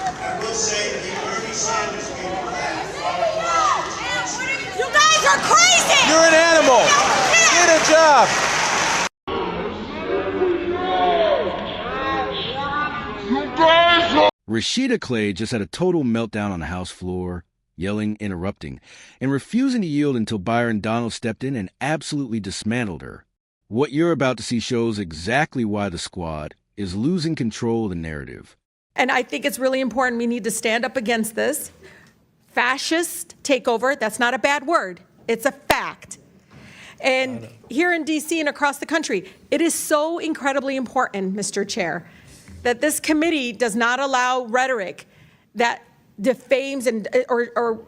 I will say that Bernie Sanders came to class. You guys are crazy! You're an animal! Get a job! Rashida Tlaib just had a total meltdown on the House floor, yelling, interrupting, and refusing to yield until Byron Donalds stepped in and absolutely dismantled her. What you're about to see shows exactly why the squad is losing control of the narrative. And I think it's really important we need to stand up against this fascist takeover. That's not a bad word. It's a fact. And here in D.C. and across the country, it is so incredibly important, Mr. Chair, that this committee does not allow rhetoric that defames and or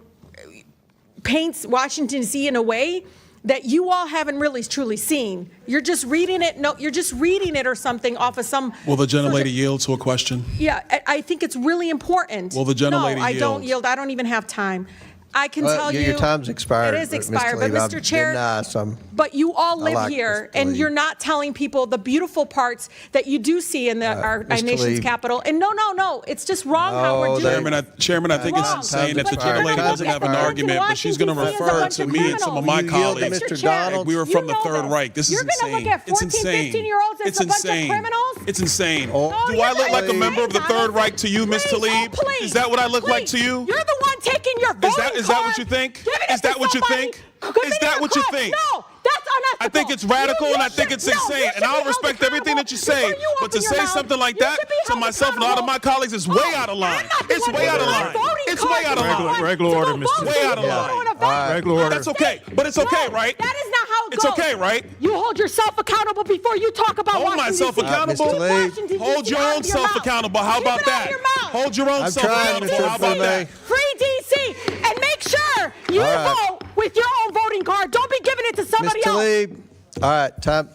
paints Washington, D.C. in a way that you all haven't really truly seen. You're just reading it. No, you're just reading it or something off of some. Will the gentlelady yield to a question? Yeah, I think it's really important. Will the gentlelady yield? No, I don't yield. I don't even have time. I can tell you. Your time's expired. It is expired, but Mr. Chair, Nice. but you all live like here, Mr. and Tlaib. you're not telling people the beautiful parts that you do see in our Mr. nation's Tlaib. capital. And no, it's just wrong how we're doing it. Chairman, I think it's Wrong. insane that the But you're gonna gentlelady look doesn't at have an the argument, but she's going to Washington refer DC to as a me and some of my bunch of colleagues. Mr. Mr. Chair, Donalds. We were you from the know Third this. Reich. This is You're insane. gonna look at It's 14, insane. 15-year-olds as It's a bunch of insane. criminals? It's insane. Oh, Do you're I look like a insane, member of the Third Donald. Reich to you, Ms. Please, Tlaib? please, Is that what I look like please. to you? You're the one taking your voting Is that what card, you think? giving it Is that to what you somebody, think? committing Is that a what you crime. think? No, that's unethical. I think it's radical and I think it's No, insane. you And I'll should be respect held everything that you accountable say. before you But to open your say mouth. something like You that should be to held myself and a lot of accountable. my colleagues is way out of line. I'm not the It's one way out of giving line. my voting It's card way out of to line. someone Regular to go order, vote. Mr. Way out of You line. go to an event. Regular order. That's okay. But it's okay, No, right? That is not how it It's goes. okay, right? You hold yourself accountable before you talk about Hold Washington, myself D.C. accountable. Mr. Tlaib. Washington, D.C. Hold your out own of your self mouth. accountable. How Keep about it out of that? your mouth. Hold your own I'm self trying, accountable. Mr. How about Tlaib. that? Free D.C. and make sure you All right. vote with your own voting card. Don't be giving it to somebody Mr. else. Tlaib. All right, time.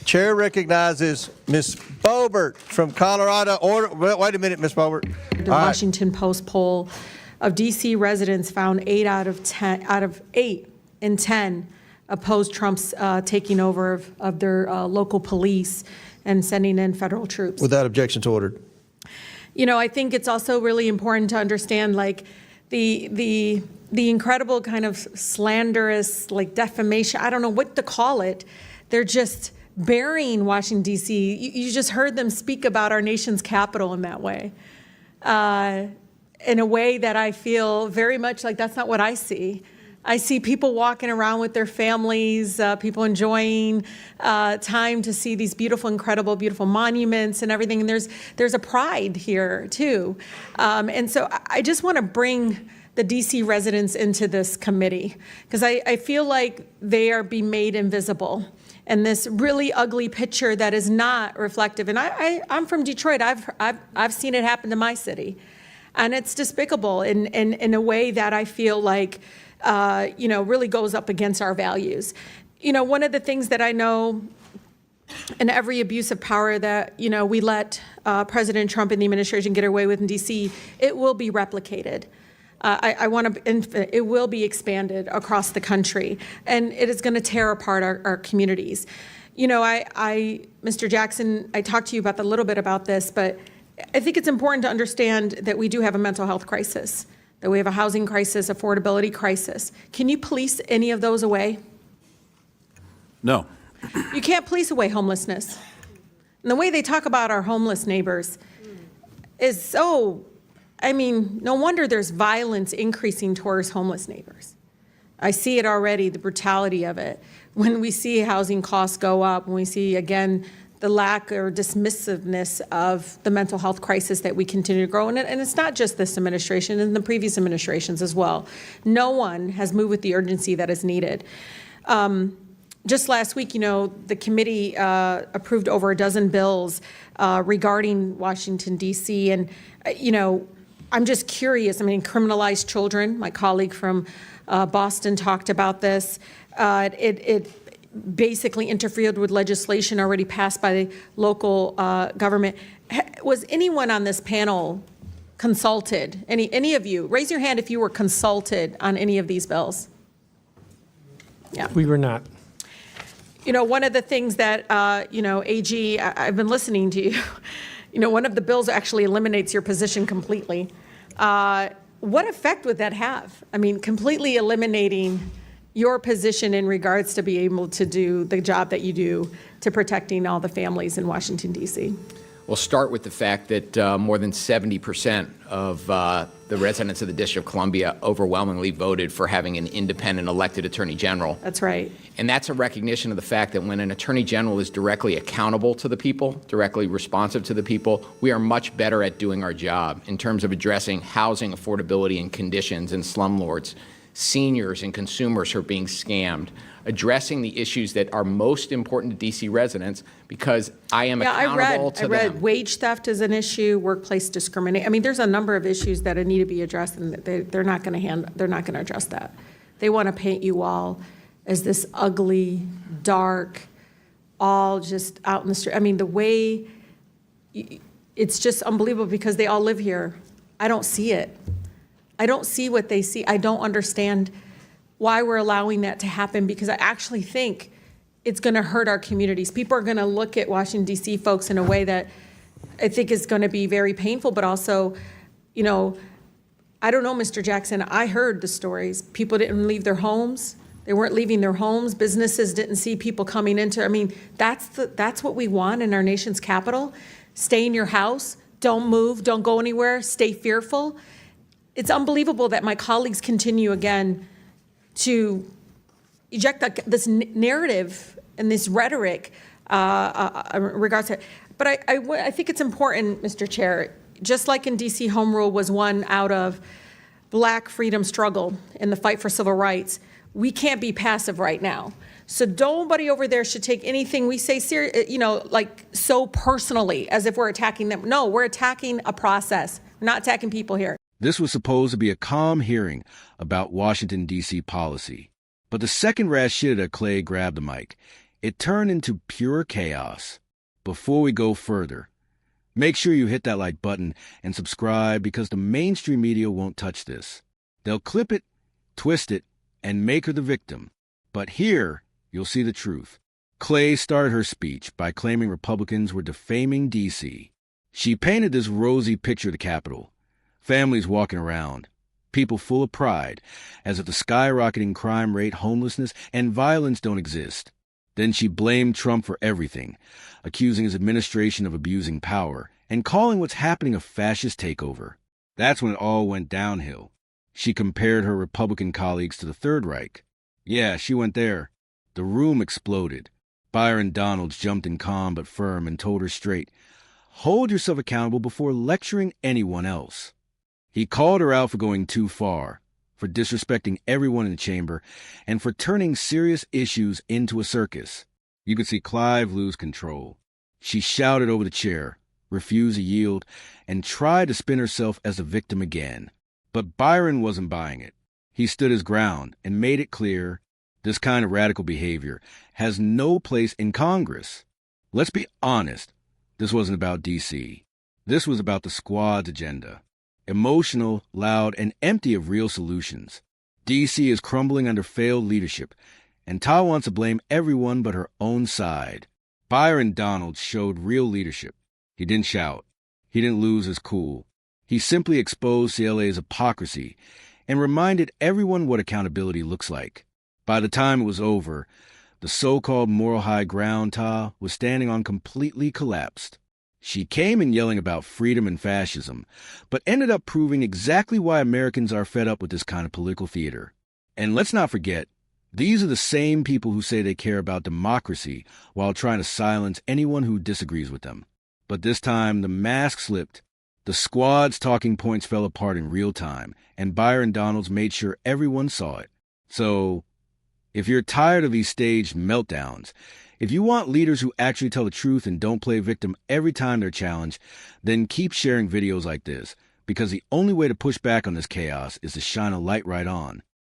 Chair recognizes Ms. Boebert from Colorado. Wait a minute, Ms. Boebert. The All right. Washington Post poll of D.C. residents found 8 out of 10 opposed Trump's taking over of their local police and sending in federal troops. Without objections ordered. You know, I think it's also really important to understand, like, the incredible kind of slanderous, like, defamation. I don't know what to call it. They're just burying Washington, D.C. You just heard them speak about our nation's capital in that way, in a way that I feel very much like that's not what I see. I see people walking around with their families, people enjoying time to see these beautiful, incredible, beautiful monuments and everything. And there's a pride here too. And so I just want to bring the DC residents into this committee because I feel like they are being made invisible. And this really ugly picture that is not reflective. And I'm from Detroit. I've seen it happen to my city, and it's despicable in a way that I feel like really goes up against our values. You know, one of the things that I know in every abuse of power that we let President Trump and the administration get away with in D.C., it will be replicated. It will be expanded across the country, and it is going to tear apart our communities. You know, Mr. Jackson, I talked to you about a little bit about this, but I think it's important to understand that we do have a mental health crisis, that we have a housing crisis, affordability crisis. Can you police any of those away? No. You can't police away homelessness. And the way they talk about our homeless neighbors is so, no wonder there's violence increasing towards homeless neighbors. I see it already, the brutality of it. When we see housing costs go up, when we see, again, the lack or dismissiveness of the mental health crisis that we continue to grow. And it's not just this administration, and the previous administrations as well. No one has moved with the urgency that is needed. Just last week, the committee approved over a dozen bills regarding Washington, D.C. And, I'm just curious. Criminalized children. My colleague from Boston talked about this. It basically interfered with legislation already passed by the local government. Was anyone on this panel consulted? Any of you? Raise your hand if you were consulted on any of these bills. Yeah. We were not. One of the things that, AG, I've been listening to you. one of the bills actually eliminates your position completely. What effect would that have? I mean, completely eliminating your position in regards to be able to do the job that you do to protecting all the families in Washington, D.C.? We'll start with the fact that more than 70% of the residents of the District of Columbia overwhelmingly voted for having an independent elected attorney general. That's right. And that's a recognition of the fact that when an attorney general is directly accountable to the people, directly responsive to the people, we are much better at doing our job in terms of addressing housing affordability and conditions in slumlords, seniors and consumers who are being scammed, addressing the issues that are most important to D.C. residents, because I am accountable to them. I read wage theft is an issue, workplace discrimination. I mean, there's a number of issues that need to be addressed, and they're not going to address that. They want to paint you all as this ugly, dark, all just out in the street. I mean, the way it's just unbelievable because they all live here. I don't see it. I don't see what they see. I don't understand why we're allowing that to happen, because I actually think it's going to hurt our communities. People are going to look at Washington, D.C. folks in a way that I think is going to be very painful, but also, I don't know, Mr. Jackson, I heard the stories. People didn't leave their homes. They weren't leaving their homes. Businesses didn't see people coming into, I mean, that's what we want in our nation's capital. Stay in your house. Don't move. Don't go anywhere. Stay fearful. It's unbelievable that my colleagues continue again to eject this narrative and this rhetoric in regards to it. But I think it's important, Mr. Chair, just like in D.C., home rule was won out of Black freedom struggle in the fight for civil rights, we can't be passive right now. So nobody over there should take anything we say like so personally as if we're attacking them. No, we're attacking a process. We're not attacking people here. This was supposed to be a calm hearing about Washington, D.C. policy. But the second Rashida Tlaib grabbed the mic, it turned into pure chaos. Before we go further, make sure you hit that like button and subscribe, because the mainstream media won't touch this. They'll clip it, twist it, and make her the victim. But here, you'll see the truth. Tlaib started her speech by claiming Republicans were defaming D.C. She painted this rosy picture of the Capitol. Families walking around, people full of pride, as if the skyrocketing crime rate, homelessness, and violence don't exist. Then she blamed Trump for everything, accusing his administration of abusing power, and calling what's happening a fascist takeover. That's when it all went downhill. She compared her Republican colleagues to the Third Reich. Yeah, she went there. The room exploded. Byron Donalds jumped in calm but firm and told her straight, "Hold yourself accountable before lecturing anyone else." He called her out for going too far, for disrespecting everyone in the chamber, and for turning serious issues into a circus. You could see Clive lose control. She shouted over the chair, refused to yield, and tried to spin herself as a victim again. But Byron wasn't buying it. He stood his ground and made it clear this kind of radical behavior has no place in Congress. Let's be honest, this wasn't about D.C. This was about the squad's agenda. Emotional, loud, and empty of real solutions. D.C. is crumbling under failed leadership, and Ta wants to blame everyone but her own side. Byron Donalds showed real leadership. He didn't shout. He didn't lose his cool. He simply exposed CLA's hypocrisy and reminded everyone what accountability looks like. By the time it was over, the so-called moral high ground Ta was standing on completely collapsed. She came in yelling about freedom and fascism, but ended up proving exactly why Americans are fed up with this kind of political theater. And let's not forget, these are the same people who say they care about democracy while trying to silence anyone who disagrees with them. But this time, the mask slipped. The squad's talking points fell apart in real time, and Byron Donalds made sure everyone saw it. So, if you're tired of these staged meltdowns, if you want leaders who actually tell the truth and don't play victim every time they're challenged, then keep sharing videos like this, because the only way to push back on this chaos is to shine a light right on.